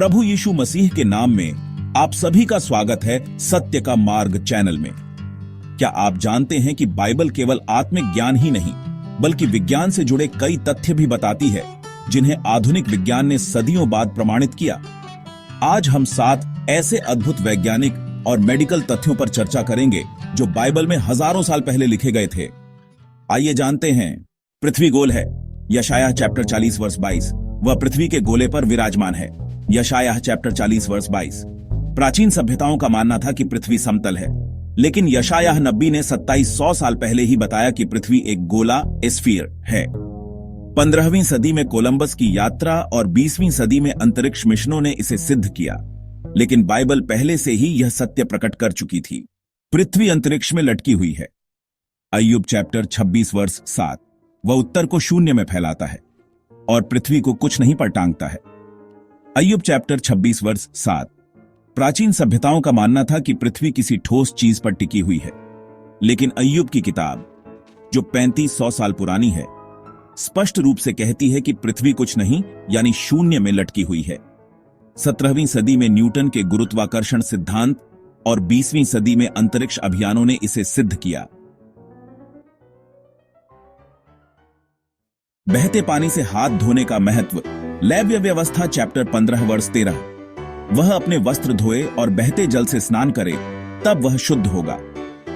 प्रभु यीशु मसीह के नाम में आप सभी का स्वागत है सत्य का मार्ग चैनल में। क्या आप जानते हैं कि बाइबल केवल आत्मिक ज्ञान ही नहीं बल्कि विज्ञान से जुड़े कई तथ्य भी बताती है जिन्हें आधुनिक विज्ञान ने सदियों बाद प्रमाणित किया। आज हम 7 ऐसे अद्भुत वैज्ञानिक और मेडिकल तथ्यों पर चर्चा करेंगे जो बाइबल में हजारों साल पहले लिखे गए थे। आइए जानते हैं। पृथ्वी गोल है। यशायाह चैप्टर 40 वर्ष 22। वह पृथ्वी के गोले पर विराजमान है। यशायाह चैप्टर 40 वर्ष 22। प्राचीन सभ्यताओं का मानना था कि पृथ्वी समतल है, लेकिन यशायाह नबी ने 2700 साल पहले ही बताया कि पृथ्वी एक गोला स्फीयर है। 15वीं सदी में कोलंबस की यात्रा और 20वीं सदी में अंतरिक्ष मिशनों ने इसे सिद्ध किया, लेकिन बाइबल पहले से ही यह सत्य प्रकट कर चुकी थी। पृथ्वी अंतरिक्ष में लटकी हुई है। अय्यूब चैप्टर 26 वर्ष 7। वह उत्तर को शून्य में फैलाता है और पृथ्वी को कुछ नहीं पर टांगता है। अय्यूब चैप्टर 26 वर्ष 7। प्राचीन सभ्यताओं का मानना था कि पृथ्वी किसी ठोस चीज पर टिकी हुई है, लेकिन अय्यूब की किताब, जो 3500 साल पुरानी है, स्पष्ट रूप से कहती है कि पृथ्वी कुछ नहीं यानी शून्य में लटकी हुई है। 17वीं सदी में न्यूटन के गुरुत्वाकर्षण सिद्धांत और 20वीं सदी में अंतरिक्ष अभियानों ने इसे सिद्ध किया। बहते पानी से हाथ धोने का महत्व। लैव्य व्यवस्था चैप्टर 15 वर्ष 13। वह अपने वस्त्र धोए और बहते जल से स्नान करे, तब वह शुद्ध होगा।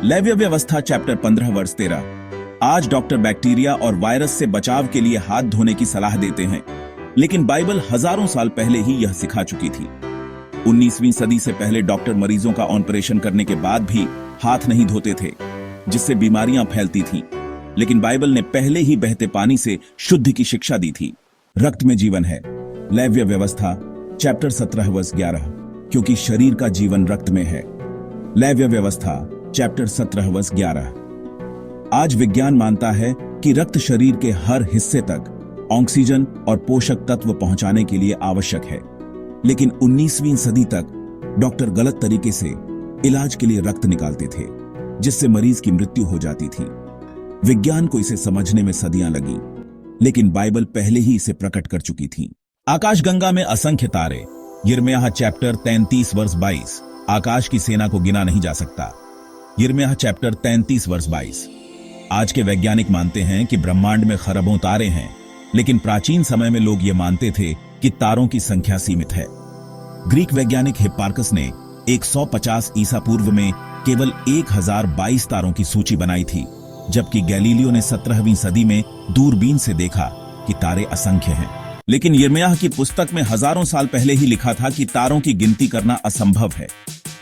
लैव्य व्यवस्था चैप्टर 15 वर्ष 13। आज डॉक्टर बैक्टीरिया और वायरस से बचाव के लिए हाथ धोने की सलाह देते हैं, लेकिन बाइबल हजारों साल पहले ही यह सिखा चुकी थी। 19वीं सदी से पहले डॉक्टर मरीजों का ऑपरेशन करने के बाद भी हाथ नहीं धोते थे, जिससे बीमारियां फैलती थीं। लेकिन बाइबल ने पहले ही बहते पानी से शुद्धि की शिक्षा दी थी। रक्त में जीवन है। लैव्य व्यवस्था चैप्टर 17 वर्ष 11। क्योंकि शरीर का जीवन रक्त में है। लैव्य व्यवस्था चैप्टर 17 वर्ष 11। आज विज्ञान मानता है कि रक्त शरीर के हर हिस्से तक ऑक्सीजन और पोषक तत्व पहुंचाने के लिए आवश्यक है, लेकिन 19वीं सदी तक डॉक्टर गलत तरीके से इलाज के लिए रक्त निकालते थे, जिससे मरीज की मृत्यु हो जाती थी। विज्ञान को इसे समझने में सदियां लगी, लेकिन बाइबल पहले ही इसे प्रकट कर चुकी थी। आकाशगंगा में असंख्य तारे। यिर्मयाह चैप्टर 33 वर्ष 22। आकाश की सेना को गिना नहीं जा सकता। यिर्मयाह चैप्टर 33 वर्ष 22। आज के वैज्ञानिक मानते हैं कि ब्रह्मांड में खरबों तारे हैं, लेकिन प्राचीन समय में लोग ये मानते थे कि तारों की संख्या सीमित है। ग्रीक वैज्ञानिक हिप्पार्कस ने 150 ईसा पूर्व में केवल 1022 तारों की सूची बनाई थी, जबकि गैलीलियो ने 17वीं सदी में दूरबीन से देखा कि तारे असंख्य हैं। लेकिन यिर्मयाह की पुस्तक में हजारों साल पहले ही लिखा था कि तारों की गिनती करना असंभव है।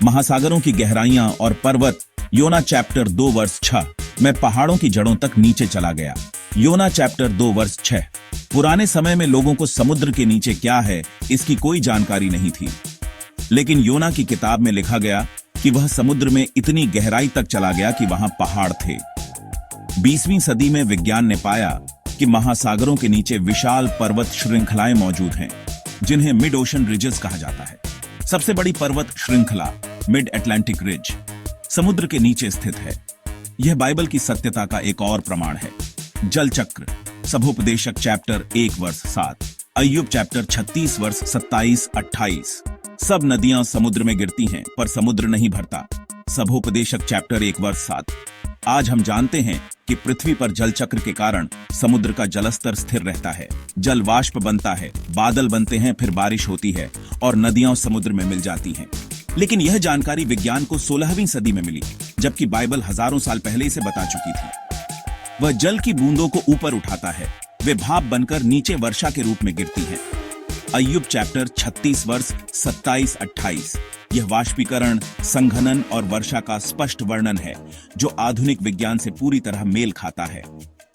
महासागरों की गहराइयां और पर्वत। योना चैप्टर 2 वर्ष 6। मैं पहाड़ों की जड़ों तक नीचे चला गया। योना चैप्टर 2 वर्ष 6। पुराने समय में लोगों को समुद्र के नीचे क्या है इसकी कोई जानकारी नहीं थी, लेकिन योना की किताब में लिखा गया कि वह समुद्र में इतनी गहराई तक चला गया कि वहां पहाड़ थे। 20वीं सदी में विज्ञान ने पाया कि महासागरों के नीचे विशाल पर्वत श्रृंखलाएं मौजूद हैं, जिन्हें मिड ओशन रिजेस कहा जाता है। सबसे बड़ी पर्वत श्रृंखला मिड अटलांटिक रिज समुद्र के नीचे स्थित है। यह बाइबल की सत्यता का एक और प्रमाण है। जल चक्र। सभोपदेशक चैप्टर 1 वर्ष 7। अय्यूब चैप्टर 36 वर्ष 27-28। सब नदियां समुद्र में गिरती हैं, पर समुद्र नहीं भरता। सभोपदेशक चैप्टर 1 वर्ष 7। आज हम जानते हैं कि पृथ्वी पर जल चक्र के कारण समुद्र का जलस्तर स्थिर रहता है। जल वाष्प बनता है, बादल बनते हैं, फिर बारिश होती है और नदियां समुद्र में मिल जाती हैं। लेकिन यह जानकारी विज्ञान को 16वीं सदी में मिली, जबकि बाइबल हजारों साल पहले इसे बता चुकी थी। वह जल की बूंदों को ऊपर उठाता है, वे भाप बनकर नीचे वर्षा के रूप में गिरती हैं। अय्यूब चैप्टर 36 वर्ष 27-28। यह वाष्पीकरण, संघनन और वर्षा का स्पष्ट वर्णन है, जो आधुनिक विज्ञान से पूरी तरह मेल खाता है।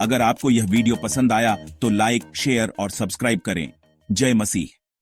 अगर आपको यह वीडियो पसंद आया तो लाइक, शेयर और सब्सक्राइब करें। जय मसीह।